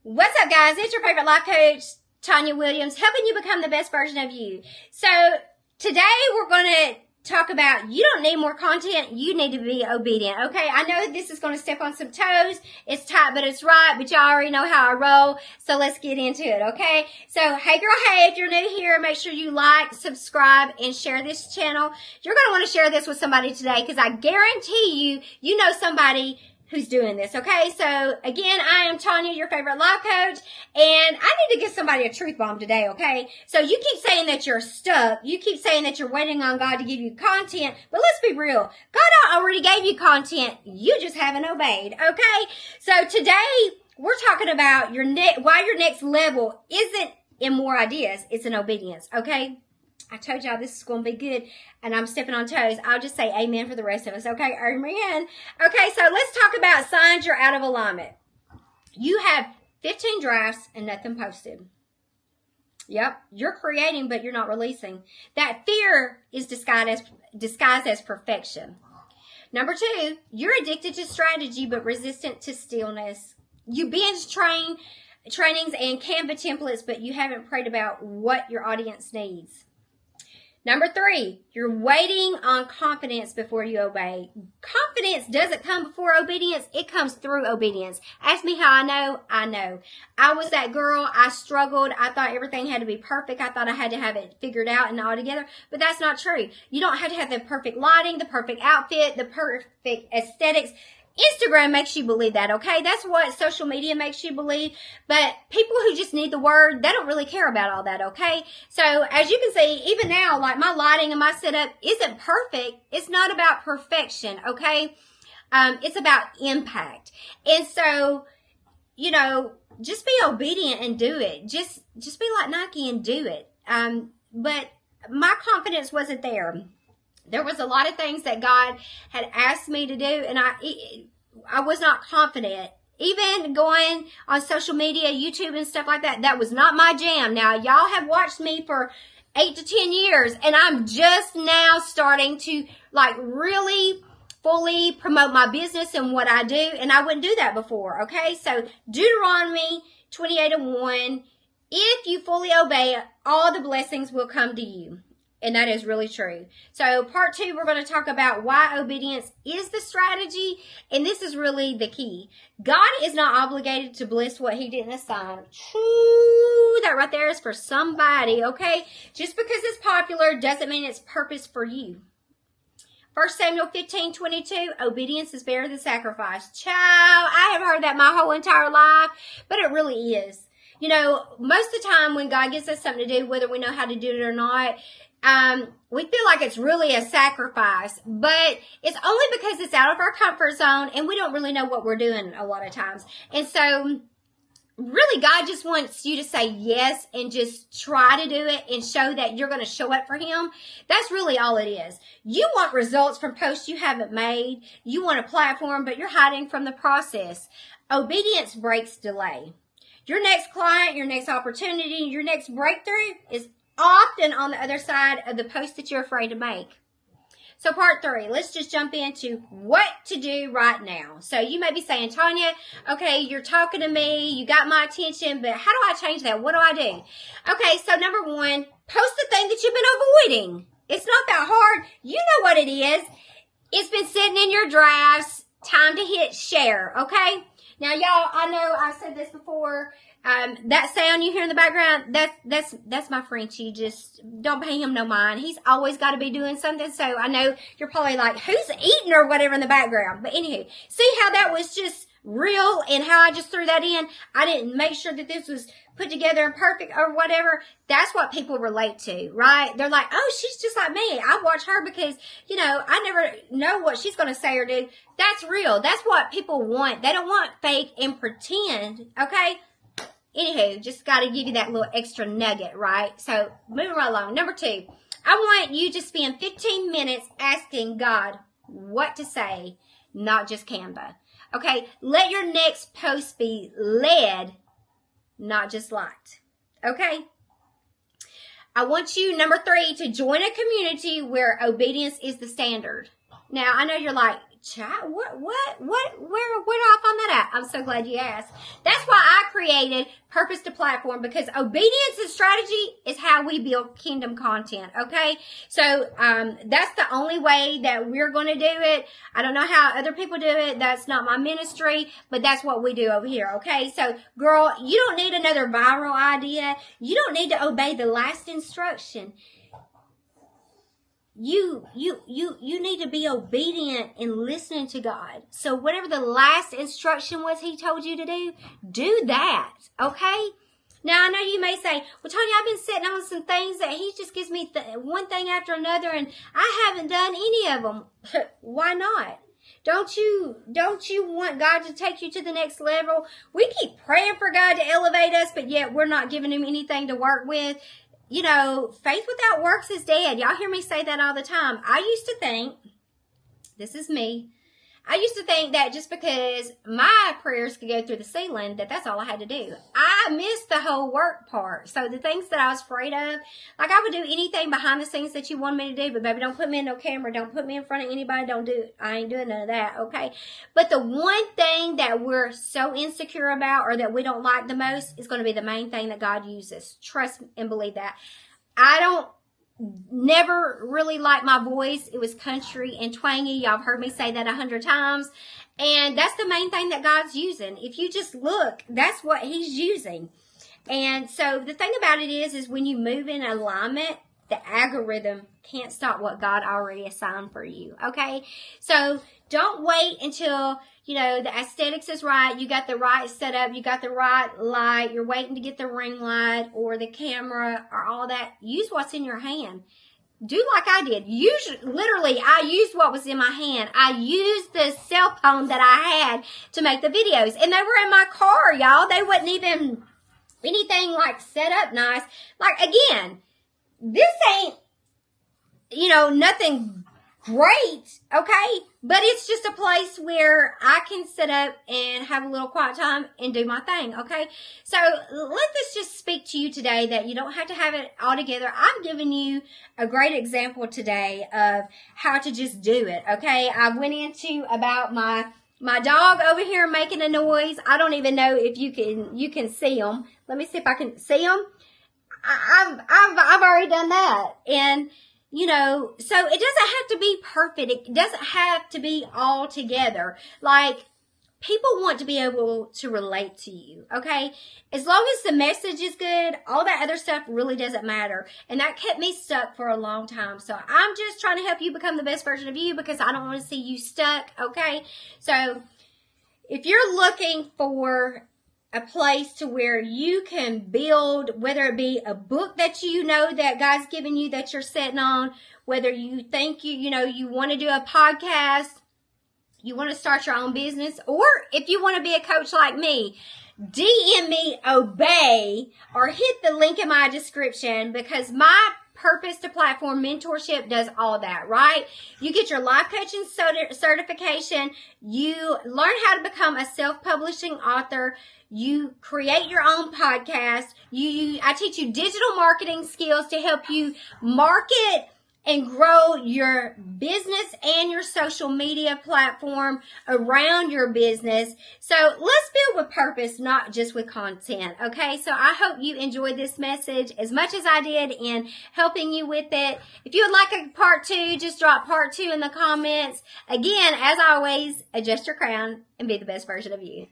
What's up, guys? It's your favorite life coach, Tanya Williams, helping you become the best version of you. So today we're going to talk about you don't need more content. You need to be obedient. Okay, I know this is going to step on some toes. It's tight, but it's right. But y'all already know how I roll. So let's get into it. Okay, so hey girl, hey, if you're new here, make sure you like, subscribe, and share this channel. You're going to want to share this with somebody today because I guarantee you know somebody who's doing this. Okay, so again, I am Tanya, your favorite life coach, and I need to give somebody a truth bomb today. Okay, so you keep saying that you're stuck, you keep saying that you're waiting on God to give you content, but let's be real, God already gave you content, you just haven't obeyed. Okay, so today we're talking about why your next level isn't in more ideas, it's in obedience. Okay, I told y'all this is going to be good, and I'm stepping on toes. I'll just say amen for the rest of us, okay? Amen. Okay, so let's talk about signs you're out of alignment. You have 15 drafts and nothing posted. Yep, you're creating, but you're not releasing. That fear is disguised as perfection. Number 2, you're addicted to strategy, but resistant to stillness. You binge trainings and Canva templates, but you haven't prayed about what your audience needs. Number 3, you're waiting on confidence before you obey. Confidence doesn't come before obedience. It comes through obedience. Ask me how I know. I know. I was that girl. I struggled. I thought everything had to be perfect. I thought I had to have it figured out and all together. But that's not true. You don't have to have the perfect lighting, the perfect outfit, the perfect aesthetics. Instagram makes you believe that, okay? That's what social media makes you believe. But people who just need the word, they don't really care about all that, okay? So as you can see, even now, like my lighting and my setup isn't perfect. It's not about perfection, okay? It's about impact. And so, you know, just be obedient and do it. Just be like Nike and do it. But my confidence wasn't there. There was a lot of things that God had asked me to do, and I was not confident. Even going on social media, YouTube and stuff like that, that was not my jam. Now, y'all have watched me for 8 to 10 years, and I'm just now starting to, like, really fully promote my business and what I do, and I wouldn't do that before, okay? So, Deuteronomy 28:1, if you fully obey, all the blessings will come to you. And that is really true. So part 2, we're going to talk about why obedience is the strategy. And this is really the key. God is not obligated to bless what he didn't assign. Ooh, that right there is for somebody, okay? Just because it's popular doesn't mean it's purpose for you. 1 Samuel 15:22, obedience is better than sacrifice. Child, I have heard that my whole entire life, but it really is. You know, most of the time when God gives us something to do, whether we know how to do it or not, we feel like it's really a sacrifice, but it's only because it's out of our comfort zone and we don't really know what we're doing a lot of times. And so really God just wants you to say yes and just try to do it and show that you're going to show up for him. That's really all it is. You want results from posts you haven't made. You want a platform, but you're hiding from the process. Obedience breaks delay. Your next client, your next opportunity, your next breakthrough is often on the other side of the post that you're afraid to make. So part 3, let's just jump into what to do right now. So you may be saying, Tanya, okay, you're talking to me, you got my attention, but how do I change that? What do I do? Okay, so number 1, post the thing that you've been avoiding. It's not that hard. You know what it is. It's been sitting in your drafts. Time to hit share, okay? Now, y'all, I know I said this before. That sound you hear in the background, that's my Frenchie. Just don't pay him no mind. He's always got to be doing something. So I know you're probably like, who's eating or whatever in the background? But anywho, see how that was just real and how I just threw that in? I didn't make sure that this was put together and perfect or whatever. That's what people relate to, right? They're like, oh, she's just like me. I watch her because, you know, I never know what she's going to say or do. That's real. That's what people want. They don't want fake and pretend, okay? Anywho, just got to give you that little extra nugget, right? So, moving right along. Number 2, I want you to spend 15 minutes asking God what to say, not just Canva. Okay? Let your next post be led, not just liked. Okay? I want you, number 3, to join a community where obedience is the standard. Now, I know you're like, Child, where do I find that at? I'm so glad you asked. That's why I created Purpose to Platform, because obedience and strategy is how we build kingdom content, okay? So, that's the only way that we're going to do it. I don't know how other people do it. That's not my ministry, but that's what we do over here, okay? So, girl, you don't need another viral idea. You don't need to obey the last instruction. You need to be obedient in listening to God. So whatever the last instruction was he told you to do that, okay? Now, I know you may say, well, Tanya, I've been sitting on some things that he just gives me one thing after another, and I haven't done any of them. Why not? Don't you want God to take you to the next level? We keep praying for God to elevate us, but yet we're not giving him anything to work with. You know, faith without works is dead. Y'all hear me say that all the time. I used to think, this is me, I used to think that just because my prayers could go through the ceiling, that's all I had to do. I missed the whole work part. So the things that I was afraid of, like I would do anything behind the scenes that you wanted me to do, but baby, don't put me in no camera. Don't put me in front of anybody. Don't do it. I ain't doing none of that, okay? But the one thing that we're so insecure about, or that we don't like the most, is going to be the main thing that God uses. Trust and believe that. I don't never really liked my voice. It was country and twangy. Y'all have heard me say that 100 times. And that's the main thing that God's using. If you just look, that's what he's using. And so the thing about it is when you move in alignment, the algorithm can't stop what God already assigned for you. Okay? So don't wait until, you know, the aesthetics is right. You got the right setup. You got the right light. You're waiting to get the ring light or the camera or all that. Use what's in your hand. Do like I did. Literally, I used what was in my hand. I used the cell phone that I had to make the videos. And they were in my car, y'all. They wasn't even anything like set up nice. Like, again, this ain't, you know, nothing great, okay? But it's just a place where I can sit up and have a little quiet time and do my thing, okay? So let this just speak to you today that you don't have to have it all together. I'm giving you a great example today of how to just do it, okay? I went into about my dog over here making a noise. I don't even know if you can see him. Let me see if I can see him. I've already done that. And you know, so it doesn't have to be perfect. It doesn't have to be all together. Like, people want to be able to relate to you, okay? As long as the message is good, all that other stuff really doesn't matter. And that kept me stuck for a long time. So I'm just trying to help you become the best version of you, because I don't want to see you stuck, okay? So if you're looking for a place to where you can build, whether it be a book that you know that God's given you that you're sitting on, whether you think you want to do a podcast, you want to start your own business, or if you want to be a coach like me, DM me Obey or hit the link in my description, because my Purpose to Platform mentorship does all that, right? You get your life coaching certification. You learn how to become a self-publishing author. You create your own podcast. I teach you digital marketing skills to help you market and grow your business and your social media platform around your business. So let's build with purpose, not just with content, okay? So I hope you enjoyed this message as much as I did in helping you with it. If you would like a part 2, just drop part 2 in the comments. Again, as always, adjust your crown and be the best version of you.